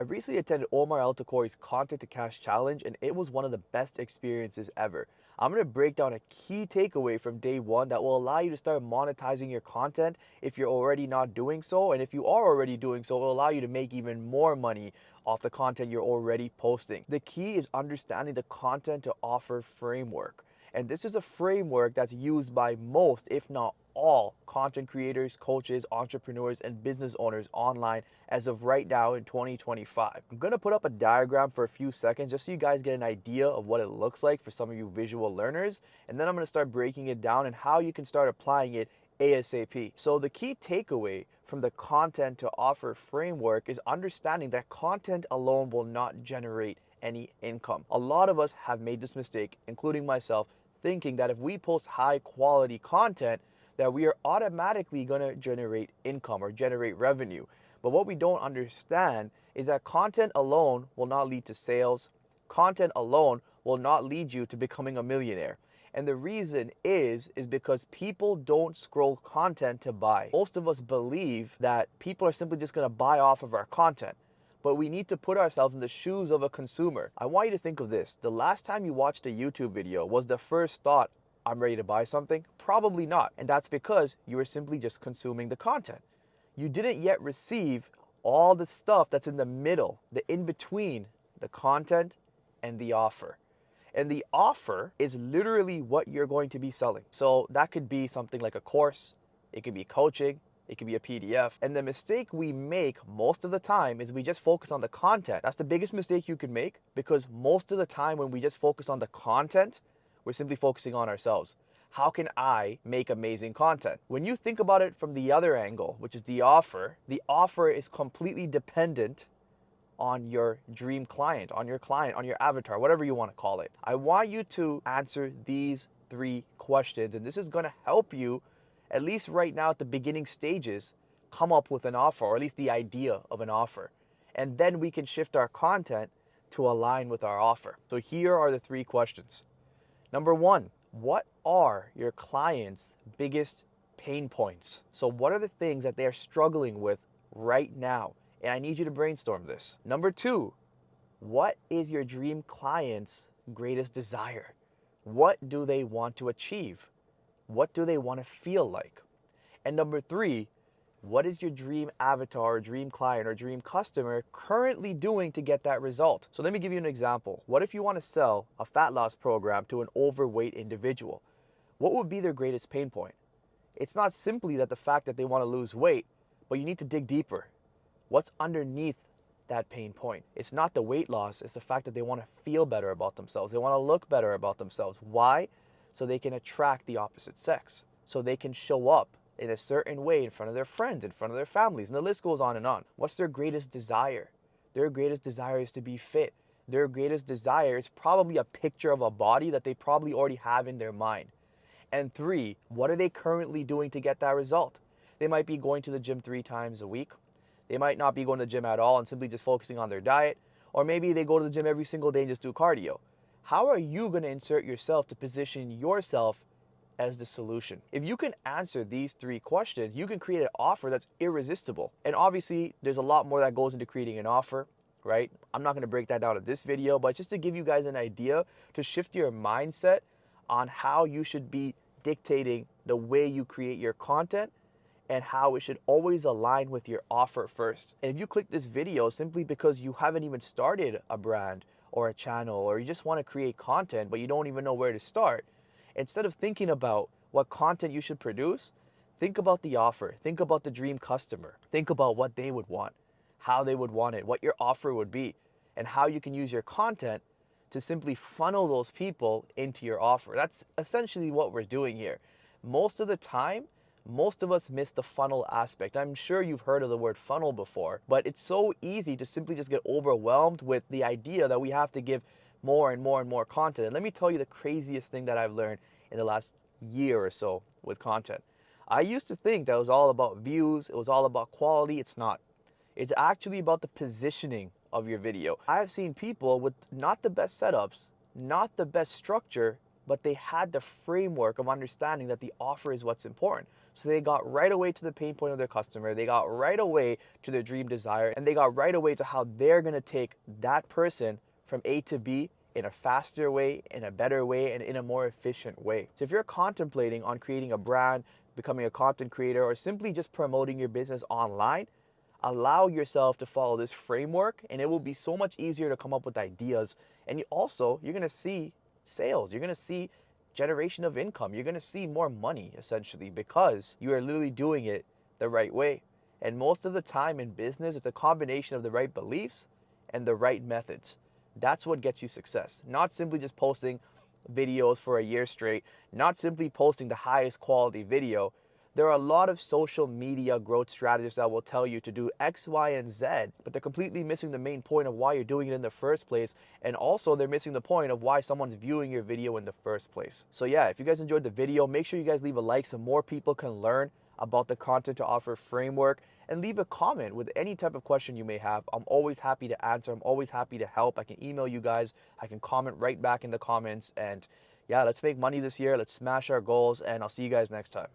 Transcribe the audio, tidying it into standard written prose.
I recently attended Omar Eltakrori's Content to Cash Challenge, and it was one of the best experiences ever. I'm going to break down a key takeaway from day one that will allow you to start monetizing your content if you're already not doing so. And if you are already doing so, it will allow you to make even more money off the content you're already posting. The key is understanding the content to offer framework. And this is a framework that's used by most, if not all, content creators, coaches, entrepreneurs, and business owners online as of right now in 2025. I'm going to put up a diagram for a few seconds just so you guys get an idea of what it looks like for some of you visual learners. And then I'm going to start breaking it down and how you can start applying it ASAP. So the key takeaway from the content to offer framework is understanding that content alone will not generate any income. A lot of us have made this mistake, including myself, thinking that if we post high quality content, that we are automatically going to generate income or generate revenue. But what we don't understand is that content alone will not lead to sales. Content alone will not lead you to becoming a millionaire. And the reason is because people don't scroll content to buy. Most of us believe that people are simply just going to buy off of our content. But we need to put ourselves in the shoes of a consumer. I want you to think of this. The last time you watched a YouTube video, was the first thought, I'm ready to buy something? Probably not. And that's because you were simply just consuming the content. You didn't yet receive all the stuff that's in the middle, the in between the content and the offer. And the offer is literally what you're going to be selling. So that could be something like a course, it could be coaching, it could be a PDF. And the mistake we make most of the time is we just focus on the content. That's the biggest mistake you can make, because most of the time when we just focus on the content, we're simply focusing on ourselves. How can I make amazing content? When you think about it from the other angle, which is the offer is completely dependent on your dream client, on your avatar, whatever you want to call it. I want you to answer these 3 questions, and this is going to help you, at least right now at the beginning stages, come up with an offer, or at least the idea of an offer. And then we can shift our content to align with our offer. So here are the 3 questions. Number 1, what are your clients' biggest pain points? So what are the things that they're struggling with right now? And I need you to brainstorm this. Number 2, what is your dream client's greatest desire? What do they want to achieve? What do they want to feel like? And number 3, what is your dream avatar, or dream client, or dream customer currently doing to get that result? So let me give you an example. What if you want to sell a fat loss program to an overweight individual? What would be their greatest pain point? It's not simply that the fact that they want to lose weight, but you need to dig deeper. What's underneath that pain point? It's not the weight loss, it's the fact that they want to feel better about themselves. They want to look better about themselves. Why? So they can attract the opposite sex. So they can show up in a certain way in front of their friends, in front of their families, and the list goes on and on. What's their greatest desire? Their greatest desire is to be fit. Their greatest desire is probably a picture of a body that they probably already have in their mind. And 3, what are they currently doing to get that result? They might be going to the gym 3 times a week. They might not be going to the gym at all and simply just focusing on their diet. Or maybe they go to the gym every single day and just do cardio. How are you going to insert yourself to position yourself as the solution? If you can answer these 3 questions, you can create an offer that's irresistible. And obviously, there's a lot more that goes into creating an offer, right? I'm not going to break that down in this video, but just to give you guys an idea to shift your mindset on how you should be dictating the way you create your content and how it should always align with your offer first. And if you click this video simply because you haven't even started a brand or a channel, or you just want to create content but you don't even know where to start, instead of thinking about what content you should produce, think about the offer, think about the dream customer, think about what they would want, how they would want it, what your offer would be, and how you can use your content to simply funnel those people into your offer. That's essentially what we're doing here. Most of the time, most of us miss the funnel aspect. I'm sure you've heard of the word funnel before, but it's so easy to simply just get overwhelmed with the idea that we have to give more and more and more content. And let me tell you the craziest thing that I've learned in the last year or so with content. I used to think that it was all about views, it was all about quality. It's not. It's actually about the positioning of your video. I've seen people with not the best setups, not the best structure, but they had the framework of understanding that the offer is what's important. So they got right away to the pain point of their customer, they got right away to their dream desire, and they got right away to how they're gonna take that person from A to B in a faster way, in a better way, and in a more efficient way. So if you're contemplating on creating a brand, becoming a content creator, or simply just promoting your business online, allow yourself to follow this framework and it will be so much easier to come up with ideas. And you're going to see sales, you're going to see generation of income, you're going to see more money essentially because you are literally doing it the right way. And most of the time in business, it's a combination of the right beliefs and the right methods. That's what gets you success. Not simply just posting videos for a year straight, not simply posting the highest quality video. There are a lot of social media growth strategists that will tell you to do X, Y, and Z, but they're completely missing the main point of why you're doing it in the first place. And also they're missing the point of why someone's viewing your video in the first place. So yeah, if you guys enjoyed the video, make sure you guys leave a like so more people can learn about the content to offer framework, and leave a comment with any type of question you may have. I'm always happy to answer. I'm always happy to help. I can email you guys. I can comment right back in the comments. And yeah, let's make money this year. Let's smash our goals, and I'll see you guys next time.